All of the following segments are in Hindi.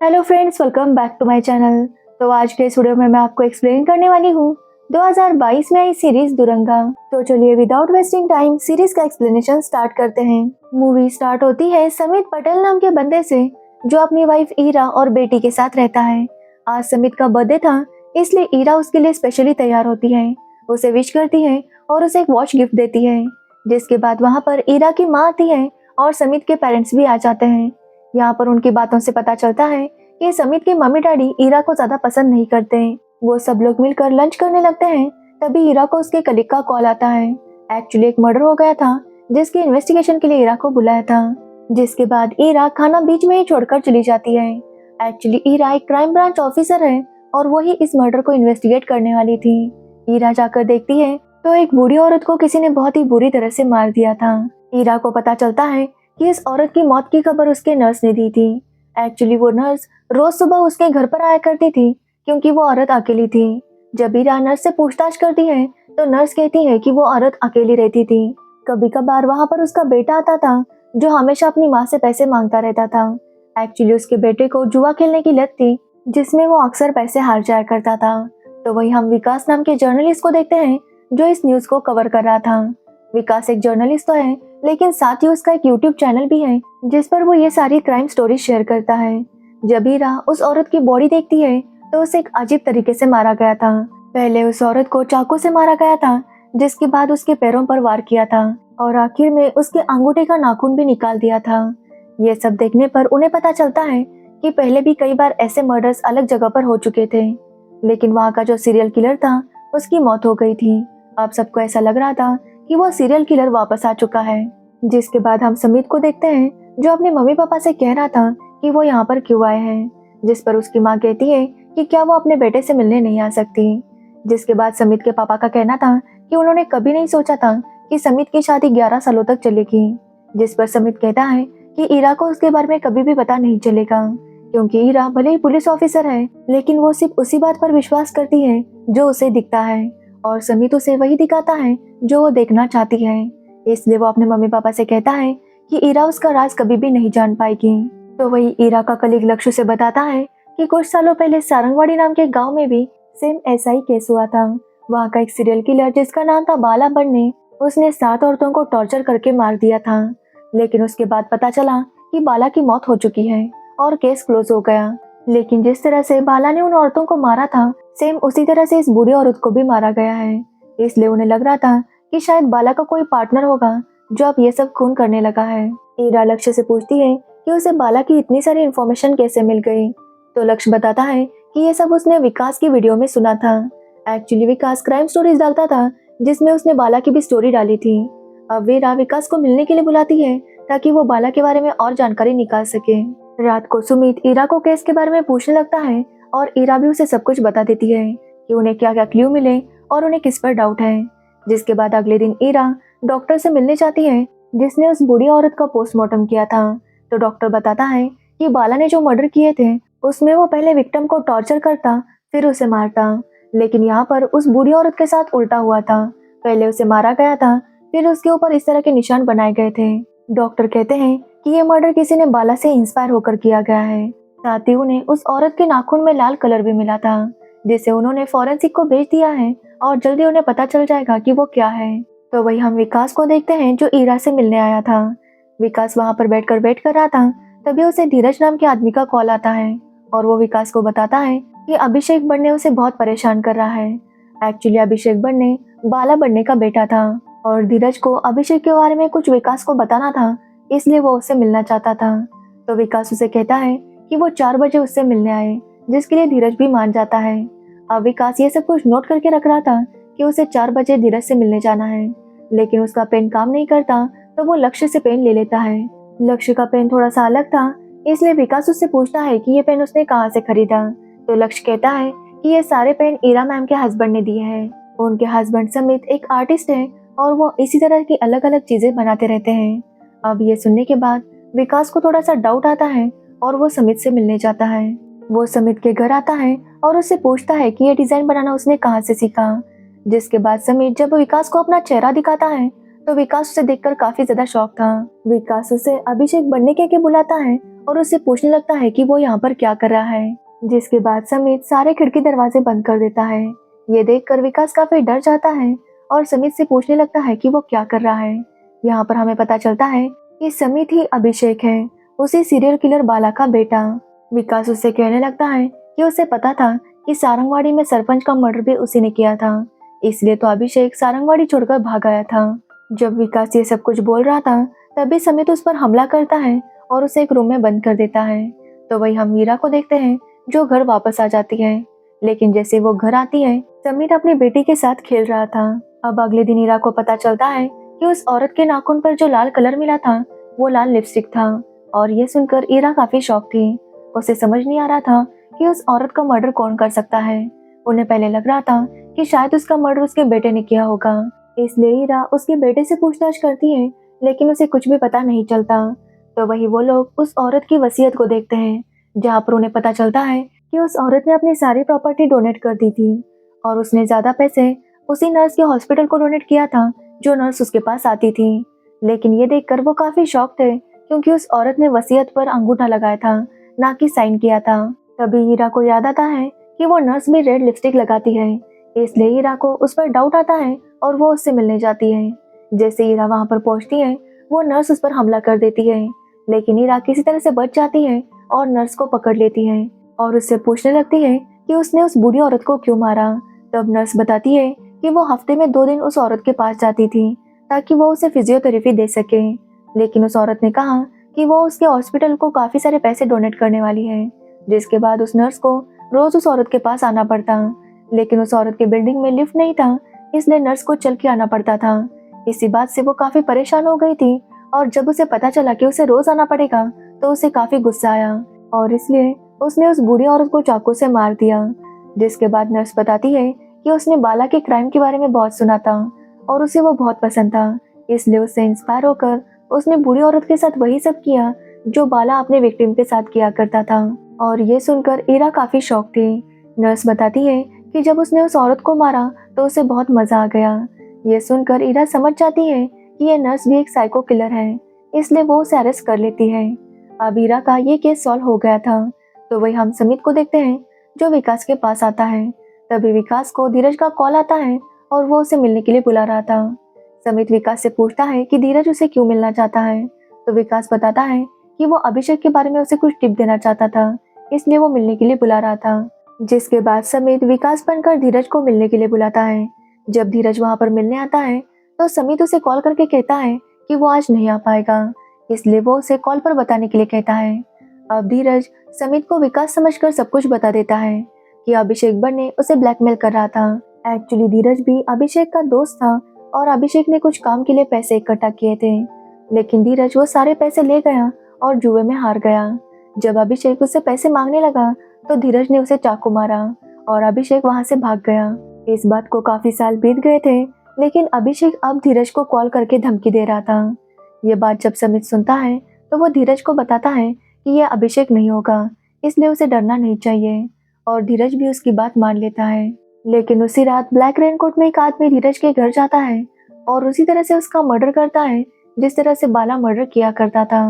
Hello friends, welcome back to my channel. तो आज के इस वीडियो में मैं आपको एक्सप्लेन करने वाली हूँ 2022 में आई सीरीज दुरंगा। तो चलिए विदाउट वेस्टिंग टाइम सीरीज का एक्सप्लेनेशन स्टार्ट करते हैं। मूवी स्टार्ट होती है समित पटेल नाम के बंदे से जो अपनी वाइफ ईरा और बेटी के साथ रहता है। आज समित का बर्थडे था, इसलिए ईरा उसके लिए स्पेशली तैयार होती है, उसे विश करती है और उसे एक वॉच गिफ्ट देती है। जिसके बाद वहाँ पर ईरा की माँ आती है और समित के पेरेंट्स भी आ जाते हैं। यहाँ पर उनकी बातों से पता चलता है कि समित के मम्मी डैडी ईरा को ज्यादा पसंद नहीं करते हैं। वो सब लोग मिलकर लंच करने लगते हैं, तभी ईरा को उसके कलीग का कॉल आता है। एक्चुअली एक मर्डर हो गया था जिसकी इन्वेस्टिगेशन के लिए ईरा को बुलाया था। जिसके बाद ईरा खाना बीच में ही छोड़कर चली जाती है। एक्चुअली ईरा एक क्राइम ब्रांच ऑफिसर है और वही इस मर्डर को इन्वेस्टिगेट करने वाली थी। ईरा जाकर देखती है तो एक बूढ़ी औरत को किसी ने बहुत ही बुरी तरह से मार दिया था। ईरा को पता चलता है कि इस औरत की मौत की खबर उसके नर्स ने दी थी। एक्चुअली वो नर्स रोज सुबह उसके घर पर आया करती थी क्योंकि वो औरत अकेली थी। जब ईरा नर्स से पूछताछ करती है तो नर्स कहती है कि वो औरत अकेली रहती थी। कभी कभार वहाँ पर उसका बेटा आता था जो हमेशा अपनी माँ से पैसे मांगता रहता था। एक्चुअली उसके बेटे को जुआ खेलने की लत थी जिसमें वो अक्सर पैसे हार जाया करता था। तो वही हम विकास नाम के जर्नलिस्ट को देखते हैं जो इस न्यूज को कवर कर रहा था। विकास एक जर्नलिस्ट तो है, लेकिन साथ ही उसका एक यूट्यूब चैनल भी है जिस पर वो ये सारी क्राइम स्टोरी शेयर करता है। जब ईरा उस औरत की बॉडी देखती है तो उसे एक अजीब तरीके से मारा गया था। पहले उस औरत को चाकू से मारा गया था, जिसके बाद उसके पैरों पर वार किया था और आखिर में उसके अंगूठे का नाखून भी निकाल दिया था। ये सब देखने पर उन्हें पता चलता है कि पहले भी कई बार ऐसे मर्डर्स अलग जगह पर हो चुके थे, लेकिन वहाँ का जो सीरियल किलर था उसकी मौत हो गई थी। अब सबको ऐसा लग रहा था कि वो सीरियल किलर वापस आ चुका है। जिसके बाद हम समीत को देखते हैं जो अपने मम्मी पापा से कह रहा था कि वो यहाँ पर क्यों आए हैं, जिस पर उसकी माँ कहती है कि क्या वो अपने बेटे से मिलने नहीं आ सकती। जिसके बाद समीत के पापा का कहना था कि उन्होंने कभी नहीं सोचा था कि समीत की शादी 11 सालों तक चलेगी। जिस पर समीत कहता है कि ईरा को उसके बारे में कभी भी पता नहीं चलेगा, क्योंकि ईरा भले ही पुलिस ऑफिसर है लेकिन वो सिर्फ उसी बात पर विश्वास करती है जो उसे दिखता है और समीत उसे वही दिखाता है जो वो देखना चाहती है। इसलिए वो अपने मम्मी पापा से कहता है कि ईरा उसका राज कभी भी नहीं जान पाएगी। तो वही ईरा का कलीग लक्ष्य से बताता है कि कुछ सालों पहले सारंगवाड़ी नाम के गांव में भी सेम ऐसा ही केस हुआ था। वहाँ का एक सीरियल किलर जिसका नाम था बाला बनने, उसने 7 औरतों को टॉर्चर करके मार दिया था, लेकिन उसके बाद पता चला कि बाला की मौत हो चुकी है और केस क्लोज हो गया। लेकिन जिस तरह से बाला ने उन औरतों को मारा था सेम उसी तरह से इस बूढ़ी औरत को भी मारा गया है। इसलिए उन्हें लग रहा था कि शायद बाला का कोई पार्टनर होगा जो अब ये सब खून करने लगा है। ईरा लक्ष्य से पूछती है कि उसे बाला की इतनी सारी इन्फॉर्मेशन कैसे मिल गई। तो लक्ष्य बताता है कि ये सब उसने विकास की वीडियो में सुना था। एक्चुअली विकास क्राइम स्टोरीज डालता था जिसमें उसने बाला की भी स्टोरी डाली थी। अब ईरा विकास को मिलने के लिए बुलाती है ताकि वो बाला के बारे में और जानकारी निकाल सके। रात को सुमित ईरा को केस के बारे में पूछने लगता है और ईरा भी उसे सब कुछ बता देती है कि उन्हें क्या क्या क्ल्यू मिले और उन्हें किस पर डाउट है। जिसके बाद अगले दिन ईरा डॉक्टर से मिलने जाती है जिसने उस बूढ़ी औरत का पोस्टमार्टम किया था। तो डॉक्टर बताता है कि बाला ने जो मर्डर किए थे उसमें वो पहले विक्टिम को टॉर्चर करता फिर उसे मारता, लेकिन यहाँ पर उस बूढ़ी औरत के साथ उल्टा हुआ था। पहले उसे मारा गया था फिर उसके ऊपर इस तरह के निशान बनाए गए थे। डॉक्टर कहते हैं कि ये मर्डर किसी ने बाला से इंस्पायर होकर किया गया है। साथ ही उन्हें उस औरत के नाखून में लाल कलर भी मिला था जिसे उन्होंने फॉरेंसिक को भेज दिया है और जल्दी उन्हें पता चल जाएगा कि वो क्या है। तो वही हम विकास को देखते हैं जो ईरा से मिलने आया था। विकास वहाँ पर बैठकर वेट कर रहा था, तभी उसे धीरज नाम के आदमी का कॉल आता है और वो विकास को बताता है कि अभिषेक बनने उसे बहुत परेशान कर रहा है। एक्चुअली अभिषेक बनने बाला बनने का बेटा था और धीरज को अभिषेक के बारे में कुछ विकास को बताना था, इसलिए वो उससे मिलना चाहता था। तो विकास उसे कहता है कि वो 4 बजे उससे मिलने आए, जिसके लिए धीरज भी मान जाता है। अब विकास ये सब कुछ नोट करके रख रहा था कि उसे 4 बजे धीरज से मिलने जाना है, लेकिन उसका पेन काम नहीं करता तो वो लक्ष्य से पेन ले लेता है। लक्ष्य का पेन थोड़ा सा अलग था, इसलिए विकास उससे पूछता है कि ये पेन उसने कहाँ से खरीदा। तो लक्ष्य कहता है कि ये सारे पेन ईरा मैम के हस्बैंड ने दिए हैं। उनके हस्बैंड समित एक आर्टिस्ट है और वो इसी तरह की अलग अलग चीजें बनाते रहते हैं। अब ये सुनने के बाद विकास को थोड़ा सा डाउट आता है और वो समित से मिलने जाता है। वो समित के घर आता है और उससे पूछता है कि ये डिजाइन बनाना उसने कहाँ से सीखा। जिसके बाद समित जब विकास को अपना चेहरा दिखाता है तो विकास उसे देखकर काफी ज्यादा शॉक था। विकास उसे अभिषेक बनने के बुलाता है और उससे पूछने लगता है कि वो यहाँ पर क्या कर रहा है, जिसके बाद समित सारे खिड़की दरवाजे बंद कर देता है। ये देखकर विकास काफी डर जाता है और समित से पूछने लगता है कि वो क्या कर रहा है। यहाँ पर हमें पता चलता है कि समित ही अभिषेक है, उसी सीरियल किलर बाला का बेटा। विकास उससे कहने लगता है कि उसे पता था कि सारंगवाड़ी में सरपंच का मर्डर भी उसी ने किया था, इसलिए तो अभिषेक सारंगवाड़ी छोड़कर भाग आया था। जब विकास ये सब कुछ बोल रहा था तभी समित उस पर हमला करता है और उसे एक रूम में बंद कर देता है। तो वही हम मीरा को देखते हैं जो घर वापस आ जाती है, लेकिन जैसे वो घर आती है समित अपनी बेटी के साथ खेल रहा था। अब अगले दिन ईरा को पता चलता है कि उस औरत के नाखून पर जो लाल कलर मिला था वो लाल लिपस्टिक था, और ये सुनकर ईरा काफी शॉक थी। उसे समझ नहीं आ रहा था कि उस औरत का मर्डर कौन कर सकता है। उन्हें पहले लग रहा था कि शायद उसका मर्डर उसके बेटे ने किया होगा, इसलिए ईरा उसके बेटे से पूछताछ करती है, लेकिन उसे कुछ भी पता नहीं चलता। तो वही वो लोग उस औरत की वसीयत को देखते हैं, जहाँ पर उन्हें पता चलता है कि उस औरत ने अपनी सारी प्रॉपर्टी डोनेट कर दी थी और उसने ज्यादा पैसे उसी नर्स के हॉस्पिटल को डोनेट किया था जो नर्स उसके पास आती थी। लेकिन ये देखकर वो काफी शॉक थे, क्योंकि उस औरत ने वसीयत पर अंगूठा लगाया था, ना कि साइन किया था। तभी हीरा को याद आता है कि वो नर्स भी रेड लिपस्टिक लगाती है, इसलिए हीरा को उस पर डाउट आता है और वो उससे मिलने जाती है। जैसे हीरा वहाँ पर पहुँचती है वो नर्स उस पर हमला कर देती है, लेकिन हीरा किसी तरह से बच जाती है और नर्स को पकड़ लेती है और उससे पूछने लगती है कि उसने उस बूढ़ी औरत को क्यों मारा। तब नर्स बताती है कि वो हफ्ते में 2 दिन उस औरत के पास जाती थी ताकि वो उसे फिजियोथेरेपी दे सके, लेकिन उस औरत ने कहा कि वो उसके हॉस्पिटल को काफी सारे पैसे डोनेट करने वाली है, जिसके बाद उस नर्स को रोज उस औरत के पास आना पड़ता। लेकिन उस औरत के बिल्डिंग में लिफ्ट नहीं था, इसलिए नर्स को चल के आना पड़ता था। इसी बात से वो काफी परेशान हो गई थी और जब उसे पता चला कि उसे रोज आना पड़ेगा तो उसे काफी गुस्सा आया और इसलिए उसने उस बूढ़ी औरत को चाकू से मार दिया। जिसके बाद नर्स बताती है कि उसने बाला के क्राइम के बारे में बहुत सुना था और उसे वो बहुत पसंद था, इसलिए उससे इंस्पायर होकर उसने बूढ़ी औरत के साथ वही सब किया जो बाला अपने विक्टिम के साथ किया करता था। और ये सुनकर ईरा काफी शॉक थी। नर्स बताती है कि जब उसने उस औरत को मारा तो उसे बहुत मजा आ गया। ये सुनकर ईरा समझ जाती है कि ये नर्स भी एक साइको किलर है, इसलिए वो उसे अरेस्ट कर लेती है। अब ईरा का ये केस सॉल्व हो गया था। तो वही हम समित को देखते हैं जो विकास के पास आता है। तभी विकास को धीरज का कॉल आता है और वो उसे मिलने के लिए बुला रहा था। समित विकास से पूछता है कि धीरज उसे क्यों मिलना चाहता है। तो विकास बताता है कि वो अभिषेक के बारे में उसे कुछ टिप देना चाहता था, इसलिए वो मिलने के लिए बुला रहा था। जिसके बाद समित विकास बनकर धीरज को मिलने के लिए बुलाता है। जब धीरज वहां पर मिलने आता है तो समित उसे कॉल करके कहता है कि वो आज नहीं आ पाएगा, इसलिए वो उसे कॉल पर बताने के लिए कहता है। अब धीरज समित को विकास समझकर सब कुछ बता देता है कि अभिषेक बने उसे ब्लैकमेल कर रहा था। एक्चुअली धीरज भी अभिषेक का दोस्त था और अभिषेक ने कुछ काम के लिए पैसे इकट्ठा किए थे, लेकिन धीरज वो सारे पैसे ले गया और जुए में हार गया। जब अभिषेक उससे पैसे मांगने लगा तो धीरज ने उसे चाकू मारा और अभिषेक वहां से भाग गया। इस बात को काफी साल बीत गए थे, लेकिन अभिषेक अब धीरज को कॉल करके धमकी दे रहा था। ये बात जब समित सुनता है तो वो धीरज को बताता है कि यह अभिषेक नहीं होगा, इसलिए उसे डरना नहीं चाहिए, और धीरज भी उसकी बात मान लेता है। लेकिन उसी रात ब्लैक रेनकोट में एक आदमी धीरज के घर जाता है और उसी तरह से उसका मर्डर करता है जिस तरह से बाला मर्डर किया करता था।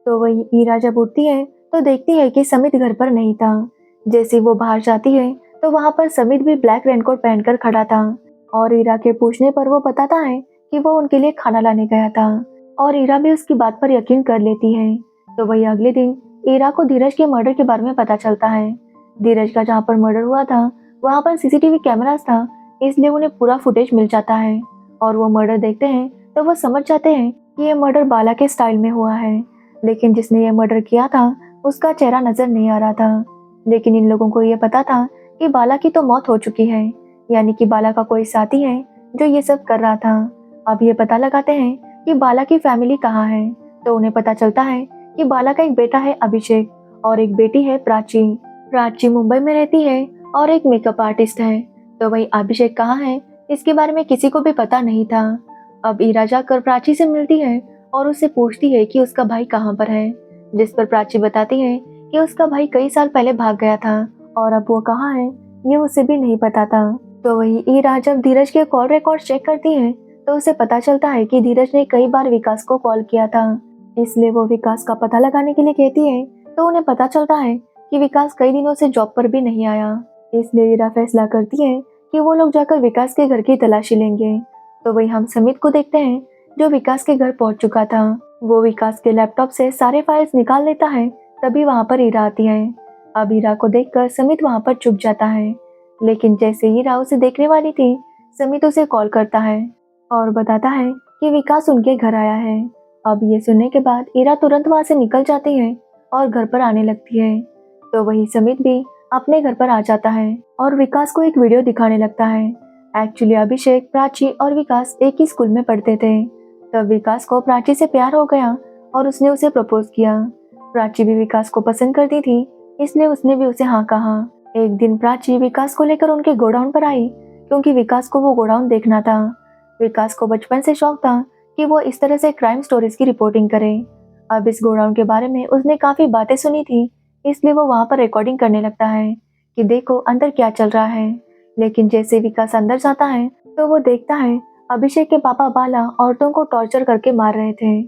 तो वही ईरा जब उठती है तो देखती है कि समित घर पर नहीं था। जैसे वो बाहर जाती है तो वहां पर समित भी ब्लैक रेनकोट पहनकर खड़ा था और ईरा के पूछने पर वो बताता है कि वो उनके लिए खाना लाने गया था, और ईरा भी उसकी बात पर यकीन कर लेती है। तो वही अगले दिन ईरा को धीरज के मर्डर के बारे में पता चलता है। धीरज का जहाँ पर मर्डर हुआ था वहाँ पर सीसीटीवी कैमरास था, इसलिए उन्हें पूरा फुटेज मिल जाता है और वो मर्डर देखते हैं तो वो समझ जाते हैं कि ये मर्डर बाला के स्टाइल में हुआ है। लेकिन जिसने ये मर्डर किया था उसका चेहरा नजर नहीं आ रहा था, लेकिन इन लोगों को ये पता था कि बाला की तो मौत हो चुकी है, यानी कि बाला का कोई साथी है जो ये सब कर रहा था। अब ये पता लगाते हैं कि बाला की फैमिली कहाँ है। तो उन्हें पता चलता है कि बाला का एक बेटा है अभिषेक और एक बेटी है प्राची। प्राची मुंबई में रहती है और एक मेकअप आर्टिस्ट है। तो वही अभिषेक कहाँ है इसके बारे में किसी को भी पता नहीं था। अब ईरा जाकर प्राची से मिलती है और उससे पूछती है कि उसका भाई कहाँ पर है, जिस पर प्राची बताती है कि उसका भाई कई साल पहले भाग गया था और अब वो कहाँ है ये उसे भी नहीं पता था। तो वही ईरा जब धीरज के कॉल रिकॉर्ड चेक करती है तो उसे पता चलता है कि धीरज ने कई बार विकास को कॉल किया था। इसलिए वो विकास का पता लगाने के लिए कहती है। तो उन्हें पता चलता है कि विकास कई दिनों से जॉब पर भी नहीं आया। इसलिए ईरा फैसला करती है कि वो लोग जाकर विकास के घर की तलाशी लेंगे। तो वही हम समित को देखते हैं, जो विकास के घर पहुंच चुका था। वो विकास के लैपटॉप से सारे फाइल्स निकाल लेता है। तभी वहां पर ईरा आती है। अब ईरा को देखकर समित वहां पर चुप जाता है। लेकिन जैसे ईरा उसे देखने वाली थी, समित उसे कॉल करता है और बताता है कि विकास उनके घर आया है। अब ये सुनने के बाद ईरा तुरंत वहां से निकल जाती है और घर पर आने लगती है। तो वही समित भी अपने घर पर आ जाता है और विकास को एक वीडियो दिखाने लगता है। एक्चुअली अभिषेक, प्राची और विकास एक ही स्कूल में पढ़ते थे। तब विकास को प्राची से प्यार हो गया और उसने उसे प्रपोज किया। प्राची भी विकास को पसंद करती थी, इसलिए उसने भी उसे हाँ कहा। एक दिन प्राची विकास को लेकर उनके गोडाउन पर आई, क्योंकि विकास को वो गोडाउन देखना था। विकास को बचपन से शौक था कि वो इस तरह से क्राइम स्टोरीज की रिपोर्टिंग करे। अब इस गोडाउन के बारे में उसने काफी बातें सुनी थी, इसलिए वो वहां पर रिकॉर्डिंग करने लगता है कि देखो अंदर क्या चल रहा है। लेकिन जैसे विकास अंदर जाता है तो वो देखता है अभिषेक के पापा बाला औरतों को टॉर्चर करके मार रहे थे।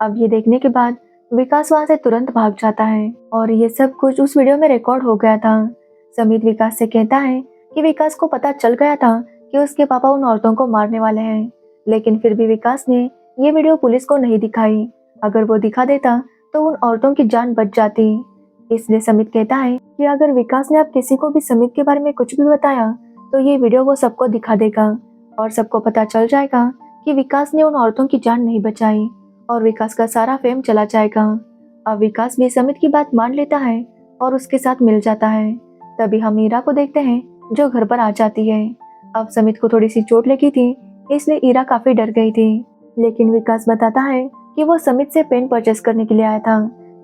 अब ये देखने के बाद विकास वहां से तुरंत भाग जाता है और ये सब कुछ उस वीडियो में रिकॉर्ड हो गया था। समित विकास से कहता है कि विकास को पता चल गया था कि उसके पापा उन औरतों को मारने वाले हैं, लेकिन फिर भी विकास ने ये वीडियो पुलिस को नहीं दिखाई। अगर वो दिखा देता तो उन औरतों की जान बच जाती। इसलिए समित कहता है कि अगर विकास ने अब किसी को भी समित के बारे में कुछ भी बताया तो ये वीडियो वो सबको दिखा देगा और सबको पता चल जाएगा कि विकास ने उन औरतों की जान नहीं बचाई और विकास का सारा फेम चला जाएगा। अब विकास भी समित की बात मान लेता है और उसके साथ मिल जाता है। तभी हम ईरा को देखते हैं, जो घर पर आ जाती है। अब समित को थोड़ी सी चोट लगी थी, इसलिए ईरा काफी डर गई थी। लेकिन विकास बताता है कि वो समित से पेन परचेस करने के लिए आया था,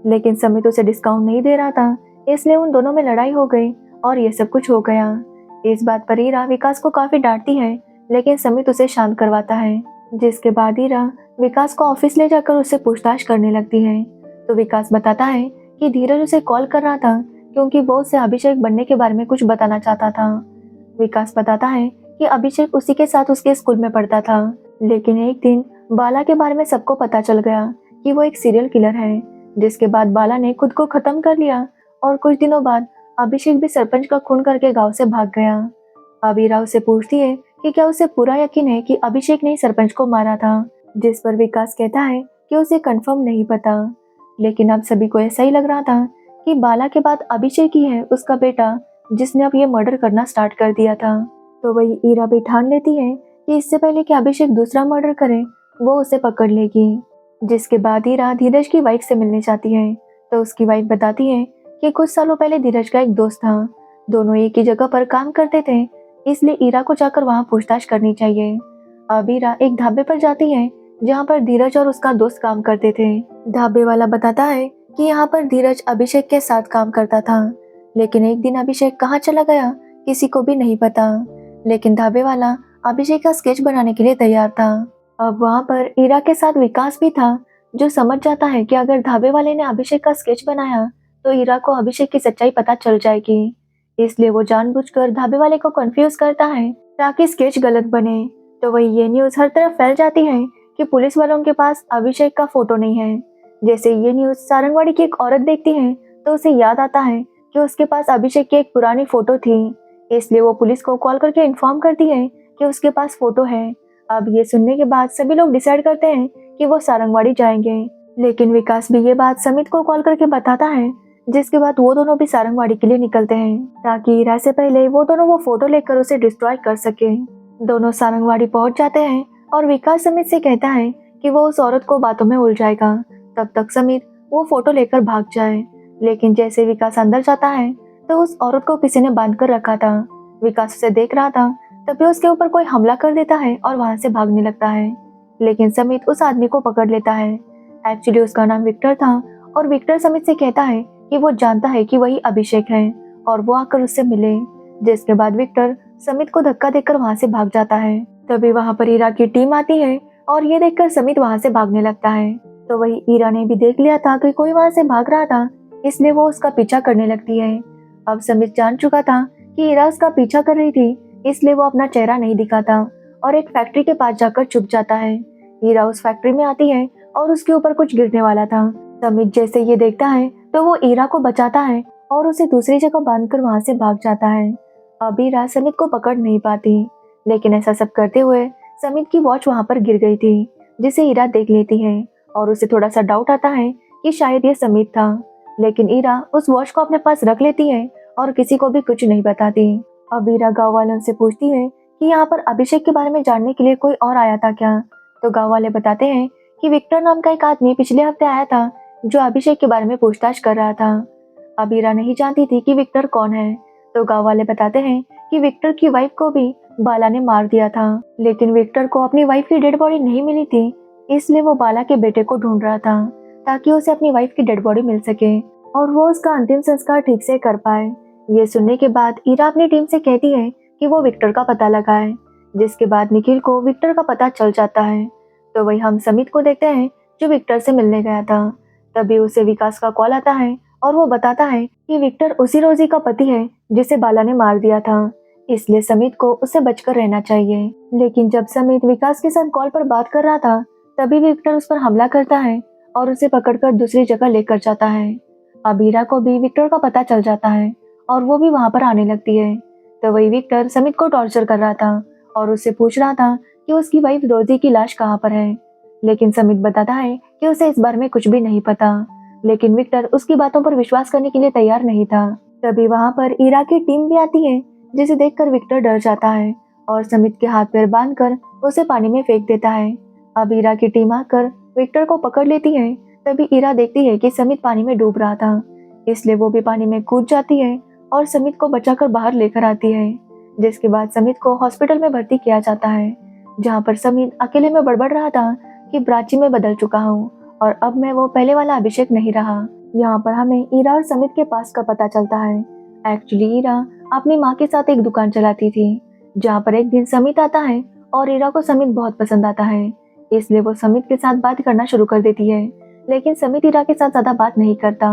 लेकिन समित उसे डिस्काउंट नहीं दे रहा था, इसलिए उन दोनों में लड़ाई हो गई और ये सब कुछ हो गया। इस बात पर ईरा विकास को काफी डांटती है, लेकिन समित उसे शांत करवाता है। जिसके बाद ईरा विकास को ऑफिस ले जाकर उससे पूछताछ करने लगती है। तो विकास बताता है कि धीरज उसे कॉल कर रहा था क्योंकि वो उसे अभिषेक बनने के बारे में कुछ बताना चाहता था। विकास बताता है कि अभिषेक उसी के साथ उसके स्कूल में पढ़ता था, लेकिन एक दिन बाला के बारे में सबको पता चल गया कि वो एक सीरियल किलर है। जिसके बाद बाला ने खुद को खत्म कर लिया और कुछ दिनों बाद अभिषेक भी सरपंच का खून करके गांव से भाग गया। अब ईरा उसे पूछती है कि क्या उसे पूरा यकीन है कि अभिषेक ने ही सरपंच को मारा था, जिस पर विकास कहता है कि उसे कंफर्म नहीं पता। लेकिन अब सभी को ऐसा ही लग रहा था कि बाला के बाद अभिषेक ही है उसका बेटा, जिसने अब ये मर्डर करना स्टार्ट कर दिया था। तो वही ईरा भी ठान लेती है कि इससे पहले कि अभिषेक दूसरा मर्डर करे, वो उसे पकड़ लेगी। जिसके बाद ईरा धीरज की वाइफ से मिलने जाती है। तो उसकी वाइफ बताती है कि कुछ सालों पहले धीरज का एक दोस्त था, दोनों एक ही जगह पर काम करते थे, इसलिए ईरा को जाकर वहां पूछताछ करनी चाहिए। अब ईरा एक ढाबे पर जाती है जहां पर धीरज और उसका दोस्त काम करते थे। ढाबे वाला बताता है कि यहाँ पर धीरज अभिषेक के साथ काम करता था, लेकिन एक दिन अभिषेक कहाँ चला गया किसी को भी नहीं पता। लेकिन ढाबे वाला अभिषेक का स्केच बनाने के लिए तैयार था। अब वहाँ पर ईरा के साथ विकास भी था, जो समझ जाता है कि अगर ढाबे वाले ने अभिषेक का स्केच बनाया तो ईरा को अभिषेक की सच्चाई पता चल जाएगी। इसलिए वो जानबूझकर ढाबे वाले को कंफ्यूज करता है ताकि स्केच गलत बने। तो वही ये न्यूज हर तरफ फैल जाती है कि पुलिस वालों के पास अभिषेक का फोटो नहीं है। जैसे ये न्यूज सारंगवाड़ी की एक औरत देखती है तो उसे याद आता है कि उसके पास अभिषेक की एक पुरानी फोटो थी, इसलिए वो पुलिस को कॉल करके इन्फॉर्म करती है कि उसके पास फोटो है। अब ये सुनने के बाद सभी लोग डिसाइड करते हैं कि वो सारंगवाड़ी जाएंगे, लेकिन विकास भी ये बात समित को कॉल करके बताता है। जिसके बाद वो दोनों भी सारंगवाड़ी के लिए निकलते हैं ताकि ईरा से पहले वो दोनों वो फोटो लेकर उसे डिस्ट्रॉय कर सके। दोनों सारंगवाड़ी पहुंच जाते हैं और विकास समित से कहता है कि वो उस औरत को बातों में उलझाएगा, तब तक समित वो फोटो लेकर भाग जाए। लेकिन जैसे विकास अंदर जाता है तो उस औरत को किसी ने बांध कर रखा था। विकास उसे देख रहा था, तभी उसके ऊपर कोई हमला कर देता है और वहां से भागने लगता है। लेकिन समित उस आदमी को पकड़ लेता है। एक्चुअली उसका नाम विक्टर था और विक्टर समित से कहता है कि वो जानता है कि वही अभिषेक है और वो आकर उससे मिले। जिसके बाद विक्टर समित को धक्का देकर वहां से भाग जाता है। तभी वहां पर ईरा की टीम आती है और ये देखकर समित वहां से भागने लगता है। तो वही ईरा ने भी देख लिया था कि कोई वहां से भाग रहा था, इसलिए वो उसका पीछा करने लगती है। अब समित जान चुका था कि ईरा उसका पीछा कर रही थी, इसलिए वो अपना चेहरा नहीं दिखाता और एक फैक्ट्री के पास जाकर छुप जाता है। ईरा उस फैक्ट्री में आती है और उसके ऊपर कुछ गिरने वाला था। समित जैसे ये देखता है तो वो ईरा को बचाता है और उसे दूसरी जगह बांधकर वहां से भाग जाता है। अब ईरा समित को पकड़ नहीं पाती, लेकिन ऐसा सब करते हुए समित की वॉच वहां पर गिर गई थी, जिसे ईरा देख लेती है और उसे थोड़ा सा डाउट आता है कि शायद ये समित था। लेकिन ईरा उस वॉच को अपने पास रख लेती है और किसी को भी कुछ नहीं बताती। अब ईरा गाँव वालों से पूछती है कि यहाँ पर अभिषेक के बारे में जानने के लिए कोई और आया था क्या। तो गाँव वाले बताते हैं कि विक्टर नाम का एक आदमी पिछले हफ्ते आया था जो अभिषेक के बारे में पूछताछ कर रहा था। अब ईरा नहीं जानती थी कि विक्टर कौन है। तो गाँव वाले बताते हैं कि विक्टर की वाइफ को भी बाला ने मार दिया था, लेकिन विक्टर को अपनी वाइफ की डेड बॉडी नहीं मिली थी, इसलिए वो बाला के बेटे को ढूंढ रहा था ताकि उसे अपनी वाइफ की डेड बॉडी मिल सके और वो उसका अंतिम संस्कार ठीक से कर पाए। ये सुनने के बाद ईरा अपनी टीम से कहती है कि वो विक्टर का पता लगाए, जिसके बाद निखिल को विक्टर का पता चल जाता है। तो वही हम समित को देखते हैं जो विक्टर से मिलने गया था। तभी उसे विकास का कॉल आता है और वो बताता है कि विक्टर उसी रोजी का पति है जिसे बाला ने मार दिया था, इसलिए समित को उससे बचकर रहना चाहिए। लेकिन जब समित विकास के साथ कॉल पर बात कर रहा था तभी विक्टर उस पर हमला करता है और उसे पकड़कर दूसरी जगह लेकर जाता है। अब ईरा को भी विक्टर का पता चल जाता है और वो भी वहां पर आने लगती है। तो वही विक्टर समित को टॉर्चर कर रहा था और उससे पूछ रहा था कि उसकी वाइफ रोजी की लाश कहाँ पर है। लेकिन समित बताता है कि उसे इस बारे में कुछ भी नहीं पता, लेकिन विक्टर उसकी बातों पर विश्वास करने के लिए तैयार नहीं था। तभी वहां पर ईरा की टीम भी आती है, जिसे देखकर विक्टर डर जाता है और समित के हाथ पैर बांधकर उसे पानी में फेंक देता है। अब ईरा की टीम आकर विक्टर को पकड़ लेती है। तभी ईरा देखती है कि समित पानी में डूब रहा था, इसलिए वो भी पानी में कूद जाती है और समित को बचाकर बाहर लेकर आती है। जिसके बाद समित को हॉस्पिटल में भर्ती किया जाता है, जहाँ पर समित अकेले में बड़बड़ रहा था कि प्राची में बदल चुका हूँ और अब मैं वो पहले वाला अभिषेक नहीं रहा। यहाँ पर हमें ईरा और समित के पास का पता चलता है। एक्चुअली ईरा अपनी माँ के साथ एक दुकान चलाती थी, जहाँ पर एक दिन समित आता है और ईरा को समित बहुत पसंद आता है, इसलिए वो समित के साथ बात करना शुरू कर देती है। लेकिन समित ईरा के साथ ज्यादा बात नहीं करता।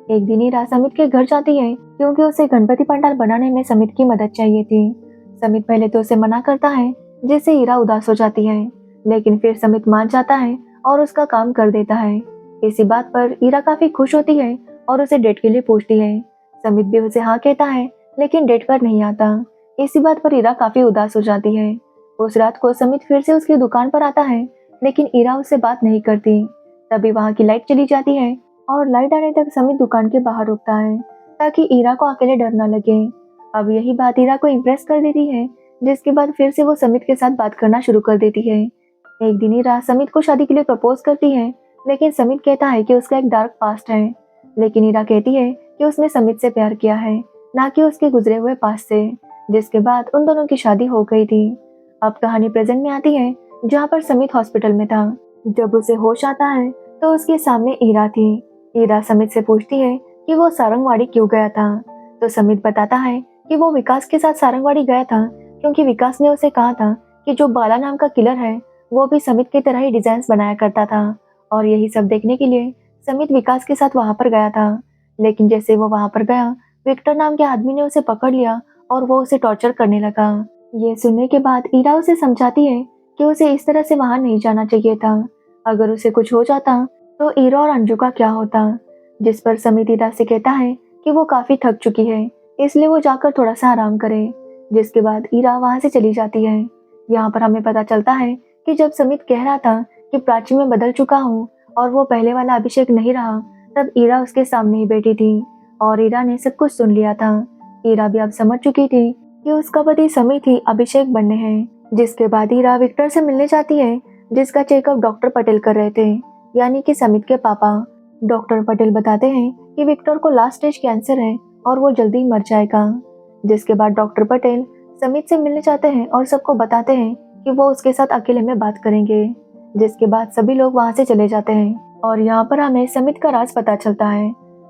एक दिन ईरा समित के घर जाती है क्योंकि उसे गणपति पंडाल बनाने में समित की मदद चाहिए थी। समित पहले तो उसे मना करता है, जिससे ईरा उदास हो जाती है, लेकिन फिर समित मान जाता है और उसका काम कर देता है। इसी बात पर ईरा काफी खुश होती है और उसे डेट के लिए पूछती है। समित भी उसे हाँ कहता है, लेकिन डेट पर नहीं आता। इसी बात पर ईरा काफी उदास हो जाती है। उस रात को समित फिर से उसकी दुकान पर आता है, लेकिन ईरा उससे बात नहीं करती। तभी वहाँ की लाइट चली जाती है और लाइट आने तक समित दुकान के बाहर रुकता है ताकि ईरा को अकेले डर न लगे। अब यही बात ईरा को इम्प्रेस कर देती है, जिसके बाद फिर से वो समित के साथ बात करना शुरू कर देती है। एक दिन ईरा समित को शादी के लिए प्रपोज करती है, लेकिन समित कहता है कि उसका एक डार्क पास्ट है। लेकिन ईरा कहती है कि उसने समित से प्यार किया है, ना कि उसके गुजरे हुए पास्ट से, जिसके बाद उन दोनों की शादी हो गई थी। अब कहानी प्रेजेंट में आती है, जहाँ पर समित हॉस्पिटल में था। जब उसे होश आता है तो उसके सामने ईरा थी। ईरा समित से पूछती है कि वो सारंगवाड़ी क्यों गया था। तो समित बताता है कि वो विकास के साथ सारंगवाड़ी गया था क्योंकि विकास ने उसे कहा था कि जो बाला नाम का किलर है वो भी समित की तरह ही डिजाइन बनाया करता था, और यही सब देखने के लिए समित विकास के साथ वहां पर गया था। लेकिन जैसे वो वहां पर गया, विक्टर नाम के आदमी ने उसे पकड़ लिया और वो उसे टॉर्चर करने लगा। ये सुनने के बाद ईरा उसे समझाती है कि उसे इस तरह से वहां नहीं जाना चाहिए था। अगर उसे कुछ हो जाता तो ईरा और अंजू का क्या होता। जिस पर समित ईरा से कहता है कि वो काफी थक चुकी है, इसलिए वो जाकर थोड़ा सा आराम करे। जिसके बाद ईरा वहां से चली जाती है। यहाँ पर हमें पता चलता है कि जब समित कह रहा था कि प्राची में बदल चुका हूँ और वो पहले वाला अभिषेक नहीं रहा, तब ईरा उसके सामने ही बैठी थी और ईरा ने सब कुछ सुन लिया था। ईरा भी अब समझ चुकी थी कि उसका पति समित ही अभिषेक बनने हैं। जिसके बाद ईरा विक्टर से मिलने जाती है, जिसका चेकअप डॉक्टर पटेल कर रहे थे, यानी कि समित के पापा। डॉक्टर पटेल बताते हैं कि विक्टर को लास्ट स्टेज कैंसर है और वो जल्दी ही मर जाएगा। जिसके बाद डॉक्टर पटेल समित से मिलने जाते हैं और सबको बताते हैं कि वो उसके साथ अकेले में बात करेंगे। जिसके बाद सभी लोग वहां से चले जाते हैं और यहाँ पर हमें समित का राज पता चलता है।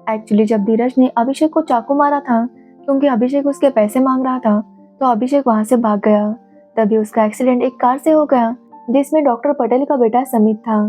एक्चुअली जब धीरज ने अभिषेक को चाकू मारा था क्योंकि अभिषेक उसके पैसे मांग रहा था, तो अभिषेक वहां से भाग गया। तभी उसका एक्सीडेंट एक कार से हो गया जिसमें डॉक्टर पटेल का बेटा समित था।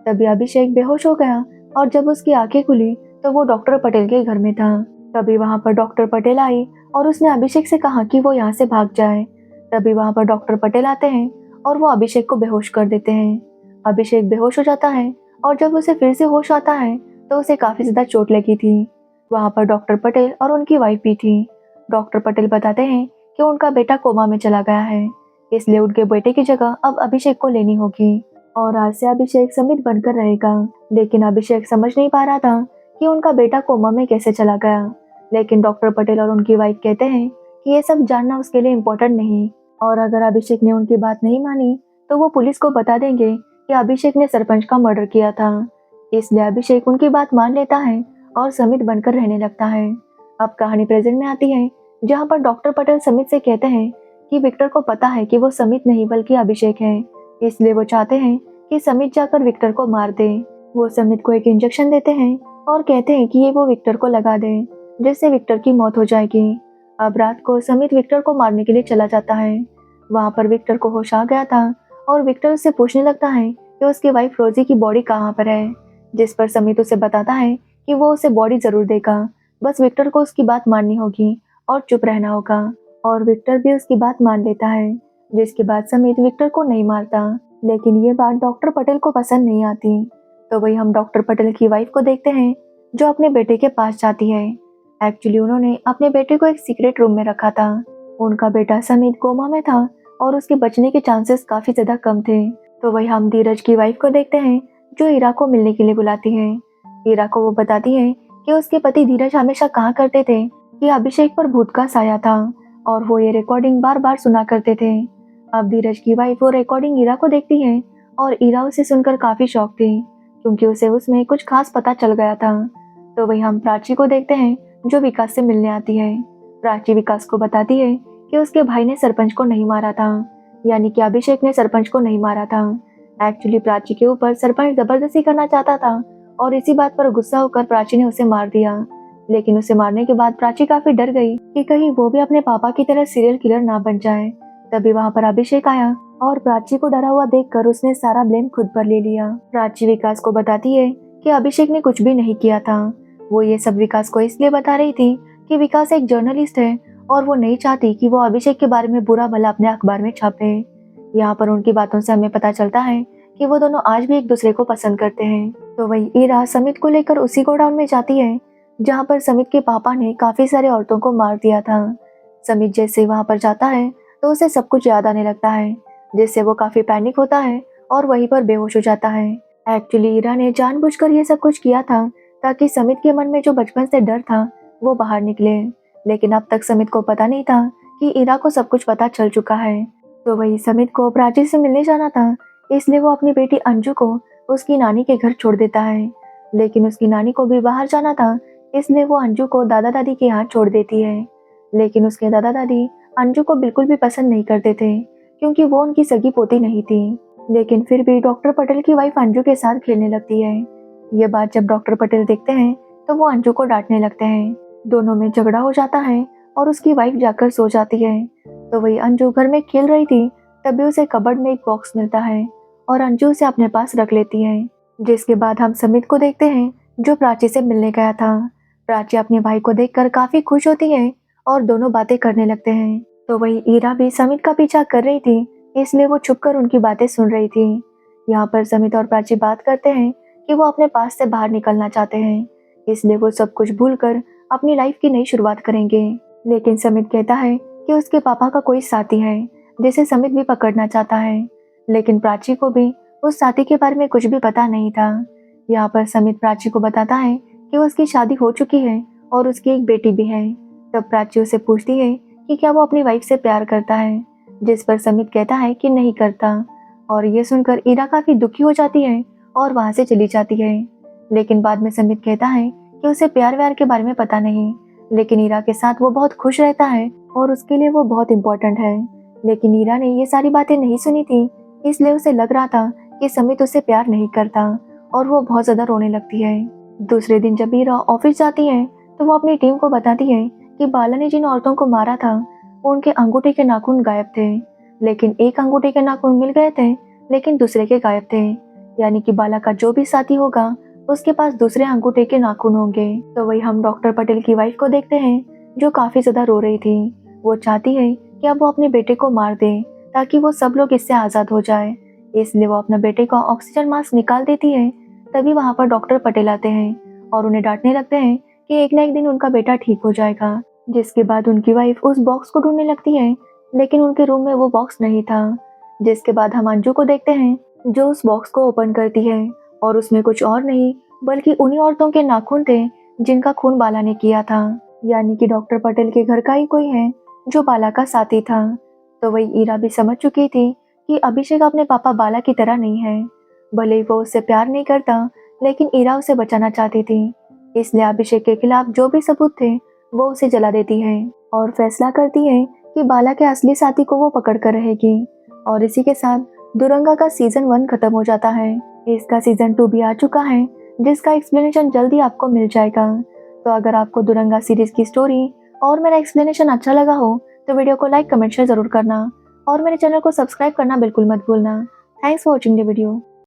तभी अभिषेक बेहोश हो गया और जब उसकी आंखें खुली तो वो डॉक्टर पटेल के घर में था। तभी वहां पर डॉक्टर पटेल आई और उसने अभिषेक से कहा कि वो यहाँ से भाग जाए। तभी वहां पर डॉक्टर पटेल आते हैं और वो अभिषेक को बेहोश कर देते हैं। अभिषेक बेहोश हो जाता है और जब उसे फिर से होश आता है तो उसे काफी ज्यादा चोट लगी थी। वहाँ पर डॉक्टर पटेल और उनकी वाइफ भी थी। डॉक्टर पटेल बताते हैं कि उनका बेटा कोमा में चला गया है, इसलिए उनके बेटे की जगह अब अभिषेक को लेनी होगी और आज से अभिषेक समित बनकर रहेगा। लेकिन अभिषेक समझ नहीं पा रहा था कि उनका बेटा कोमा में कैसे चला गया। लेकिन डॉक्टर पटेल और उनकी वाइफ कहते हैं कि ये सब जानना उसके लिए इम्पोर्टेंट नहीं, और अगर अभिषेक ने उनकी बात नहीं मानी तो वो पुलिस को बता देंगे कि अभिषेक ने सरपंच का मर्डर किया था। इसलिए अभिषेक उनकी बात मान लेता है और समित बनकर रहने लगता है। अब कहानी प्रेजेंट में आती है, जहाँ पर डॉक्टर पटेल समित से कहते हैं कि विक्टर को पता है कि वो समित नहीं बल्कि अभिषेक है, इसलिए वो चाहते हैं कि समित जाकर विक्टर को मार दे। वो समित को एक इंजेक्शन देते हैं और कहते हैं कि ये वो विक्टर को लगा दे, जिससे विक्टर की मौत हो जाएगी। अब रात को समित विक्टर को मारने के लिए चला जाता है। वहाँ पर विक्टर को होश आ गया था और विक्टर उससे पूछने लगता है कि उसकी वाइफ रोजी की बॉडी कहाँ पर है, जिस पर समित उसे बताता है कि वो उसे बॉडी जरूर देगा, बस विक्टर को उसकी बात माननी होगी और चुप रहना होगा। और विक्टर भी उसकी बात मान लेता है, जिसके बाद समित विक्टर को नहीं मारता। लेकिन ये बात डॉक्टर पटेल को पसंद नहीं आती, तो वही हम डॉक्टर पटेल की वाइफ को देखते हैं जो अपने बेटे के पास जाती है। एक्चुअली उन्होंने अपने बेटे को एक सीक्रेट रूम में रखा था। उनका बेटा समित कोमा में था और उसके बचने के चांसेस काफी ज्यादा कम थे। तो वही हम धीरज की वाइफ को देखते हैं जो ईरा को मिलने के लिए बुलाती है। ईरा को वो बताती है कि उसके पति धीरज हमेशा कहा करते थे कि अभिषेक पर भूत का साया था और वो ये रिकॉर्डिंग बार बार सुना करते थे। अब धीरज की वाइफ वो रिकॉर्डिंग ईरा को देखती है और ईरा उसे सुनकर काफी शॉक थी, क्योंकि उसे उसमें कुछ खास पता चल गया था। तो वही हम प्राची को देखते हैं जो विकास से मिलने आती है। प्राची विकास को बताती है कि उसके भाई ने सरपंच को नहीं मारा था, यानी कि अभिषेक ने सरपंच को नहीं मारा था। एक्चुअली प्राची के ऊपर सरपंच जबरदस्ती करना चाहता था और इसी बात पर गुस्सा होकर प्राची ने उसे मार दिया। लेकिन उसे मारने के बाद प्राची काफी डर गई कि कहीं वो भी अपने पापा की तरह सीरियल किलर ना बन जाए। तभी वहाँ पर अभिषेक आया और प्राची को डरा हुआ देखकर उसने सारा ब्लेम खुद पर ले लिया। प्राची विकास को बताती है कि अभिषेक ने कुछ भी नहीं किया था। वो ये सब विकास को इसलिए बता रही थी कि विकास एक जर्नलिस्ट है और वो नहीं चाहती कि वो अभिषेक के बारे में बुरा भला अपने अखबार में छापे। यहाँ पर उनकी बातों से हमें पता चलता है कि वो दोनों आज भी एक दूसरे को पसंद करते हैं। तो वही ईरा समित को लेकर उसी गोडाउन में जाती है जहाँ पर समित के पापा ने काफी सारे औरतों को मार दिया था। समित जैसे वहाँ पर जाता है तो उसे सब कुछ याद आने लगता है, जिससे वो काफी पैनिक होता है और वहीं पर बेहोश हो जाता है। एक्चुअली ईरा ने जानबूझकर ये सब कुछ किया था ताकि समित के मन में जो बचपन से डर था वो बाहर निकले। लेकिन अब तक समित को पता नहीं था कि ईरा को सब कुछ पता चल चुका है। तो वही समित को प्राची से मिलने जाना था, इसलिए वो अपनी बेटी अंजू को उसकी नानी के घर छोड़ देता है। लेकिन उसकी नानी को भी बाहर जाना था, इसलिए वो अंजू को दादा दादी के यहाँ छोड़ देती है। लेकिन उसके दादा दादी अंजू को बिल्कुल भी पसंद नहीं करते थे, क्योंकि वो उनकी सगी पोती नहीं थी। लेकिन फिर भी डॉक्टर पटेल की वाइफ अंजू के साथ खेलने लगती है। ये बात जब डॉक्टर पटेल देखते हैं तो वो अंजू को डांटने लगते हैं। दोनों में झगड़ा हो जाता है और उसकी वाइफ जाकर सो जाती है। तो वही अंजू घर में खेल रही थी, तभी उसे कबर्ड में एक बॉक्स मिलता है और अंजू उसे अपने पास रख लेती है। जिसके बाद हम समित को देखते हैं जो प्राची से मिलने गया था। प्राची अपने भाई को देखकर काफी खुश होती है और दोनों बातें करने लगते हैं। तो वही ईरा भी समित का पीछा कर रही थी, इसलिए वो छुपकर उनकी बातें सुन रही थी। यहाँ पर समित और प्राची बात करते हैं कि वो अपने पास से बाहर निकलना चाहते हैं, इसलिए वो सब कुछ भूलकर अपनी लाइफ की नई शुरुआत करेंगे। लेकिन समित कहता है कि उसके पापा का कोई साथी है जिसे समित भी पकड़ना चाहता है। लेकिन प्राची को भी उस साथी के बारे में कुछ भी पता नहीं था। यहाँ पर समित प्राची को बताता है कि उसकी शादी हो चुकी है और उसकी एक बेटी भी है। तब प्राची उसे पूछती है कि क्या वो अपनी वाइफ से प्यार करता है, जिस पर समित कहता है कि नहीं करता। और ये सुनकर ईरा काफी दुखी हो जाती है और वहाँ से चली जाती है। लेकिन बाद में समित कहता है कि उसे प्यार व्यार के बारे में पता नहीं, लेकिन ईरा के साथ वो बहुत खुश रहता है और उसके लिए वो बहुत इम्पोर्टेंट है। लेकिन ईरा ने ये सारी बातें नहीं सुनी थी, इसलिए उसे लग रहा था कि समित उसे प्यार नहीं करता और वो बहुत ज्यादा रोने लगती है। दूसरे दिन जब ईरा ऑफिस जाती है तो वो अपनी टीम को बताती है कि बाला ने जिन औरतों को मारा था उनके अंगूठे के नाखून गायब थे, लेकिन एक अंगूठे के नाखून मिल गए थे लेकिन दूसरे के गायब थे। यानी कि बाला का जो भी साथी होगा उसके पास दूसरे अंगूठे के नाखून होंगे। तो वही हम डॉक्टर पटेल की वाइफ को देखते हैं जो काफी ज्यादा रो रही थी। वो चाहती है कि अब वो अपने बेटे को मार दे ताकि वो सब लोग इससे आज़ाद हो जाए। इसलिए वो अपने बेटे का ऑक्सीजन मास्क निकाल देती है। तभी वहाँ पर डॉक्टर पटेल आते हैं और उन्हें डांटने लगते हैं कि एक ना एक दिन उनका बेटा ठीक हो जाएगा। जिसके बाद उनकी वाइफ उस बॉक्स को ढूंढने लगती है, लेकिन उनके रूम में वो बॉक्स नहीं था। जिसके बाद हम अंजू को देखते हैं जो उस बॉक्स को ओपन करती है और उसमें कुछ और नहीं बल्कि उन्हीं औरतों के नाखून थे जिनका खून बाला ने किया था। यानी कि डॉक्टर पटेल के घर का ही कोई है जो बाला का साथी था। तो वही ईरा भी समझ चुकी थी कि अभिषेक अपने पापा बाला की तरह नहीं है। भले ही वो उससे प्यार नहीं करता, लेकिन ईरा उसे बचाना चाहती थी। इसलिए अभिषेक के खिलाफ जो भी सबूत थे वो उसे जला देती है और फैसला करती है कि बाला के असली साथी को वो पकड़ कर रहेगी। और इसी के साथ दुरंगा का सीजन 1 खत्म हो जाता है। इसका सीजन 2 भी आ चुका है, जिसका एक्सप्लेनेशन जल्दी आपको मिल जाएगा। तो अगर आपको दुरंगा सीरीज की स्टोरी और मेरा एक्सप्लेनेशन अच्छा लगा हो तो वीडियो को लाइक कमेंट शेयर जरूर करना और मेरे चैनल को सब्सक्राइब करना बिल्कुल मत भूलना। Thanks for watching the video.